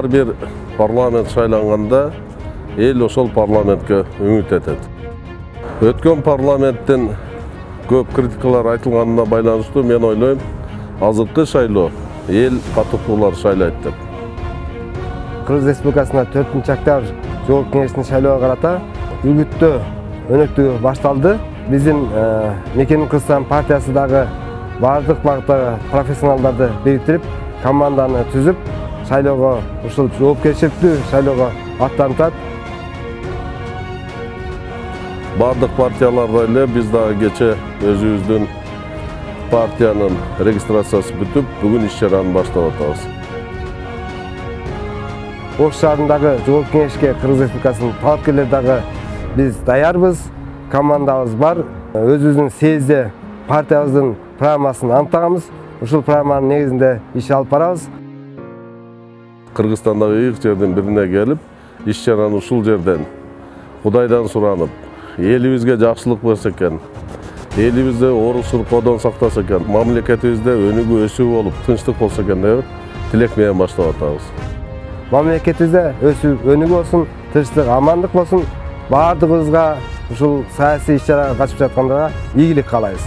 Ар бир парламент шайланганда эл ошол парламентке үмүт этет. Өткөн парламенттин көп критикалар айтылганына байланыштуу мен ойлойм, азыркы шайлоо эл катышуучулар шайлайт деп. Кыргыз Республикасында 4-октябрь жогорку кеңештин шайлоого карата үгүттөө өнөктүгү башталды. Биздин Мекенин Кыргызстан партиясы дагы бардык багыттагы профессионалдарды бириктирип, команданы түзүп, шайлоого ушул жоопкерчиликтүү шайлоого аттанат. Бардык партияларда эле биз дагы кече өзүбүздүн партиянын регистрациясы бүтүп, бүгүн иш-чараны баштап атабыз. Ош шаарындагы жогорку кеңешке Кыргыз Республикасынын талапкерлери дагы биз даярбыз, командабыз бар. Өзүбүздүн съезде партиябыздын программасын аныктаганбыз. Ушул программанын негизинде иш алып барабыз. Кыргызстандагы ыйык жердин бирине келип, иш-чараны ушул жерден Кудайдан суранып, элибизге жакшылык берсе экен, элибизде орус-уркодон сактаса экен, мамлекетибизде өнүгүү өсүү болуп, тынчтык болсо экен деп тилек менен баштап атабыз. Мамлекетибизде өсүү өнүгүү болсун, тынчтык, амандык болсун. Бардыгыбызга ушул саясий иш-чарага катышып жаткандарга ийгилик каалайбыз.